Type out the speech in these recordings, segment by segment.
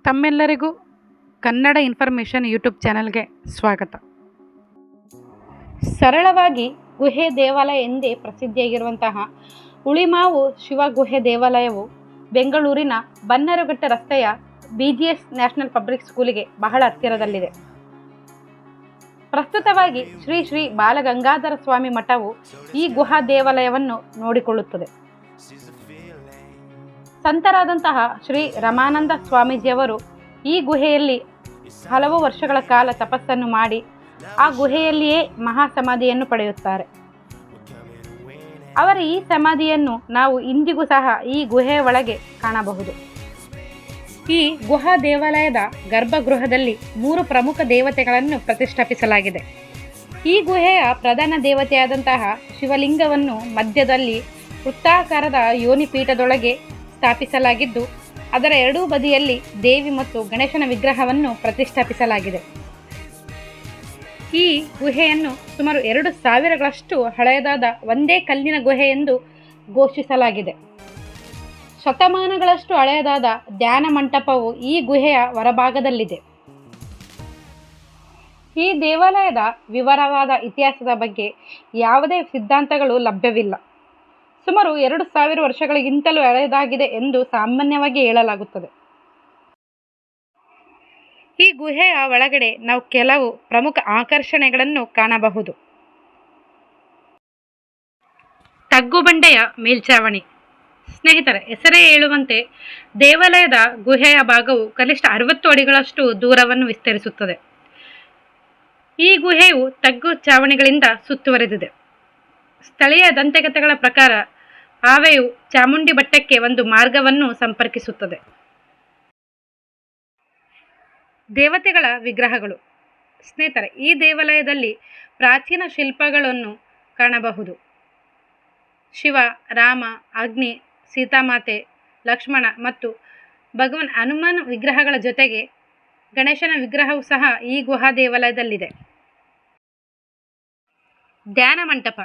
ತಮ್ಮೆಲ್ಲರಿಗೂ Kannada information YouTube ಚಾನಲ್ಗೆ ಸ್ವಾಗತ. ಸರಳವಾಗಿ ಗುಹೆ ದೇವಾಲಯ ಎಂದೇ ಪ್ರಸಿದ್ಧಿಯಾಗಿರುವಂತಹ ಹುಳಿಮಾವು ಶಿವಗುಹೆ ದೇವಾಲಯವು ಬೆಂಗಳೂರಿನ ಬನ್ನರಘಟ್ಟ ರಸ್ತೆಯ BGS ನ್ಯಾಷನಲ್ ಪಬ್ಲಿಕ್ ಸ್ಕೂಲಿಗೆ ಬಹಳ ಹತ್ತಿರದಲ್ಲಿದೆ. ಪ್ರಸ್ತುತವಾಗಿ ಶ್ರೀ ಶ್ರೀ ಬಾಲಗಂಗಾಧರ ಸ್ವಾಮಿ ಮಠವು ಈ ಗುಹಾ ದೇವಾಲಯವನ್ನು ನೋಡಿಕೊಳ್ಳುತ್ತದೆ. ಸಂತರಾದಂತಹ ಶ್ರೀ ರಮಾನಂದ ಸ್ವಾಮೀಜಿಯವರು ಈ ಗುಹೆಯಲ್ಲಿ ಹಲವು ವರ್ಷಗಳ ಕಾಲ ತಪಸ್ಸನ್ನು ಮಾಡಿ ಆ ಗುಹೆಯಲ್ಲಿಯೇ ಮಹಾಸಮಾಧಿಯನ್ನು ಪಡೆಯುತ್ತಾರೆ. ಅವರ ಈ ಸಮಾಧಿಯನ್ನು ನಾವು ಇಂದಿಗೂ ಸಹ ಈ ಗುಹೆಯ ಒಳಗೆ ಕಾಣಬಹುದು. ಈ ಗುಹಾ ದೇವಾಲಯದ ಗರ್ಭಗೃಹದಲ್ಲಿ 3 ಪ್ರಮುಖ ದೇವತೆಗಳನ್ನು ಪ್ರತಿಷ್ಠಾಪಿಸಲಾಗಿದೆ. ಈ ಗುಹೆಯ ಪ್ರಧಾನ ದೇವತೆಯಾದಂತಹ ಶಿವಲಿಂಗವನ್ನು ಮಧ್ಯದಲ್ಲಿ ವೃತ್ತಾಕಾರದ ಯೋನಿಪೀಠದೊಳಗೆ ಸ್ಥಾಪಿಸಲಾಗಿದ್ದು, ಅದರ ಎರಡೂ ಬದಿಯಲ್ಲಿ ದೇವಿ ಮತ್ತು ಗಣೇಶನ ವಿಗ್ರಹವನ್ನು ಪ್ರತಿಷ್ಠಾಪಿಸಲಾಗಿದೆ. ಈ ಗುಹೆಯನ್ನು ಸುಮಾರು 2000ಗಳಷ್ಟು ಹಳೆಯದಾದ ಒಂದೇ ಕಲ್ಲಿನ ಗುಹೆ ಎಂದು ಘೋಷಿಸಲಾಗಿದೆ. ಶತಮಾನಗಳಷ್ಟು ಹಳೆಯದಾದ ಧ್ಯಾನ ಮಂಟಪವು ಈ ಗುಹೆಯ ಹೊರಭಾಗದಲ್ಲಿದೆ. ಈ ದೇವಾಲಯದ ವಿವರವಾದ ಇತಿಹಾಸದ ಬಗ್ಗೆ ಯಾವುದೇ ಸಿದ್ಧಾಂತಗಳು ಲಭ್ಯವಿಲ್ಲ. ಸುಮಾರು 2000 ವರ್ಷಗಳಿಗಿಂತಲೂ ಹಳೆಯದಾಗಿದೆ ಎಂದು ಸಾಮಾನ್ಯವಾಗಿ ಹೇಳಲಾಗುತ್ತದೆ. ಈ ಗುಹೆಯ ಒಳಗಡೆ ನಾವು ಕೆಲವು ಪ್ರಮುಖ ಆಕರ್ಷಣೆಗಳನ್ನು ಕಾಣಬಹುದು. ತಗ್ಗುಬಂಡೆಯ ಮೇಲ್ಛಾವಣಿ. ಸ್ನೇಹಿತರೆ, ಹೆಸರೇ ಹೇಳುವಂತೆ ದೇವಾಲಯದ ಗುಹೆಯ ಭಾಗವು ಕನಿಷ್ಠ 60 ಅಡಿಗಳಷ್ಟು ದೂರವನ್ನು ವಿಸ್ತರಿಸುತ್ತದೆ. ಈ ಗುಹೆಯು ತಗ್ಗು ಚಾವಣಿಗಳಿಂದ ಸುತ್ತುವರೆದಿದೆ. ಸ್ಥಳೀಯ ದಂತಕಥೆಗಳ ಪ್ರಕಾರ ಆವೆಯು ಚಾಮುಂಡಿ ಬೆಟ್ಟಕ್ಕೆ ಒಂದು ಮಾರ್ಗವನ್ನು ಸಂಪರ್ಕಿಸುತ್ತದೆ. ದೇವತೆಗಳ ವಿಗ್ರಹಗಳು. ಸ್ನೇಹಿತರೆ, ಈ ದೇವಾಲಯದಲ್ಲಿ ಪ್ರಾಚೀನ ಶಿಲ್ಪಗಳನ್ನು ಕಾಣಬಹುದು. ಶಿವ, ರಾಮ, ಅಗ್ನಿ, ಸೀತಾಮಾತೆ, ಲಕ್ಷ್ಮಣ ಮತ್ತು ಭಗವಾನ್ ಹನುಮಾನ್ ವಿಗ್ರಹಗಳ ಜೊತೆಗೆ ಗಣೇಶನ ವಿಗ್ರಹವೂ ಸಹ ಈ ಗುಹಾ ದೇವಾಲಯದಲ್ಲಿದೆ. ಧ್ಯಾನ ಮಂಟಪ.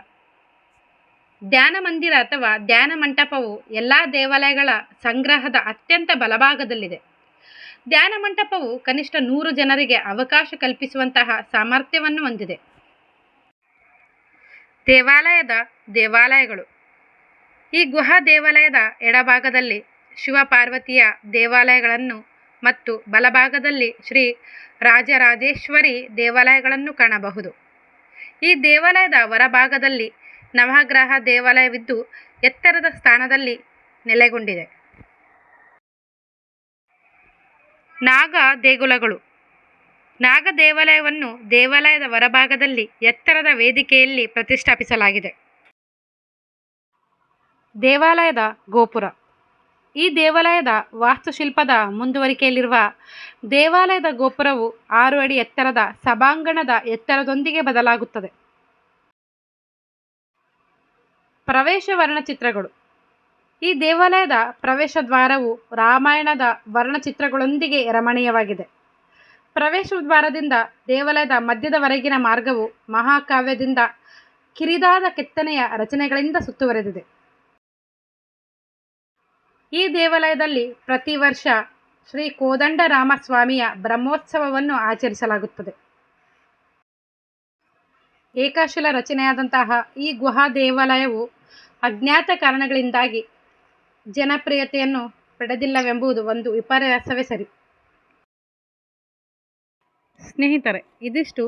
ಧ್ಯಾನ ಮಂದಿರ ಅಥವಾ ಧ್ಯಾನ ಮಂಟಪವು ಎಲ್ಲ ದೇವಾಲಯಗಳ ಸಂಗ್ರಹದ ಅತ್ಯಂತ ಬಲಭಾಗದಲ್ಲಿದೆ. ಧ್ಯಾನ ಮಂಟಪವು ಕನಿಷ್ಠ 100 ಜನರಿಗೆ ಅವಕಾಶ ಕಲ್ಪಿಸುವಂತಹ ಸಾಮರ್ಥ್ಯವನ್ನು ಹೊಂದಿದೆ. ದೇವಾಲಯದ ದೇವಾಲಯಗಳು. ಈ ಗುಹಾ ದೇವಾಲಯದ ಎಡಭಾಗದಲ್ಲಿ ಶಿವಪಾರ್ವತಿಯ ದೇವಾಲಯಗಳನ್ನು ಮತ್ತು ಬಲಭಾಗದಲ್ಲಿ ಶ್ರೀ ರಾಜರಾಜೇಶ್ವರಿ ದೇವಾಲಯಗಳನ್ನು ಕಾಣಬಹುದು. ಈ ದೇವಾಲಯದ ಹೊರಭಾಗದಲ್ಲಿ ನವಗ್ರಹ ದೇವಾಲಯವಿದ್ದು ಎತ್ತರದ ಸ್ಥಾನದಲ್ಲಿ ನೆಲೆಗೊಂಡಿದೆ. ನಾಗ ದೇಗುಲಗಳು. ನಾಗ ದೇವಾಲಯವನ್ನು ದೇವಾಲಯದ ಹೊರಭಾಗದಲ್ಲಿ ಎತ್ತರದ ವೇದಿಕೆಯಲ್ಲಿ ಪ್ರತಿಷ್ಠಾಪಿಸಲಾಗಿದೆ. ದೇವಾಲಯದ ಗೋಪುರ. ಈ ದೇವಾಲಯದ ವಾಸ್ತುಶಿಲ್ಪದ ಮುಂದುವರಿಕೆಯಲ್ಲಿರುವ ದೇವಾಲಯದ ಗೋಪುರವು 6 ಅಡಿ ಎತ್ತರದ ಸಭಾಂಗಣದ ಎತ್ತರದೊಂದಿಗೆ ಬದಲಾಗುತ್ತದೆ. ಪ್ರವೇಶ ವರ್ಣಚಿತ್ರಗಳು. ಈ ದೇವಾಲಯದ ಪ್ರವೇಶ ದ್ವಾರವು ರಾಮಾಯಣದ ವರ್ಣಚಿತ್ರಗಳೊಂದಿಗೆ ರಮಣೀಯವಾಗಿದೆ. ಪ್ರವೇಶ ದ್ವಾರದಿಂದ ದೇವಾಲಯದ ಮಧ್ಯದವರೆಗಿನ ಮಾರ್ಗವು ಮಹಾಕಾವ್ಯದಿಂದ ಕಿರಿದಾದ ಕೆತ್ತನೆಯ ರಚನೆಗಳಿಂದ ಸುತ್ತುವರೆದಿದೆ. ಈ ದೇವಾಲಯದಲ್ಲಿ ಪ್ರತಿ ವರ್ಷ ಶ್ರೀ ಕೋದಂಡರಾಮಸ್ವಾಮಿಯ ಬ್ರಹ್ಮೋತ್ಸವವನ್ನು ಆಚರಿಸಲಾಗುತ್ತದೆ. ಏಕಶಿಲಾ ರಚನೆಯಾದಂತಹ ಈ ಗುಹಾ ದೇವಾಲಯವು ಅಜ್ಞಾತ ಕಾರಣಗಳಿಂದಾಗಿ ಜನಪ್ರಿಯತೆಯನ್ನು ಪಡೆದಿಲ್ಲವೆಂಬುದು ಒಂದು ವಿಪರ್ಯಾಸವೇ ಸರಿ. ಸ್ನೇಹಿತರೆ, ಇದಿಷ್ಟು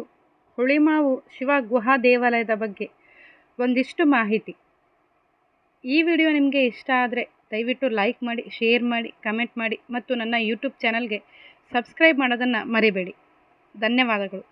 ಹುಳಿಮಾವು ಶಿವ ಗುಹಾ ದೇವಾಲಯದ ಬಗ್ಗೆ ಒಂದಿಷ್ಟು ಮಾಹಿತಿ. ಈ ವಿಡಿಯೋ ನಿಮಗೆ ಇಷ್ಟ ಆದರೆ ದಯವಿಟ್ಟು ಲೈಕ್ ಮಾಡಿ, ಶೇರ್ ಮಾಡಿ, ಕಮೆಂಟ್ ಮಾಡಿ ಮತ್ತು ನನ್ನ ಯೂಟ್ಯೂಬ್ ಚಾನಲ್ಗೆ ಸಬ್ಸ್ಕ್ರೈಬ್ ಮಾಡೋದನ್ನು ಮರಿಬೇಡಿ. ಧನ್ಯವಾದಗಳು.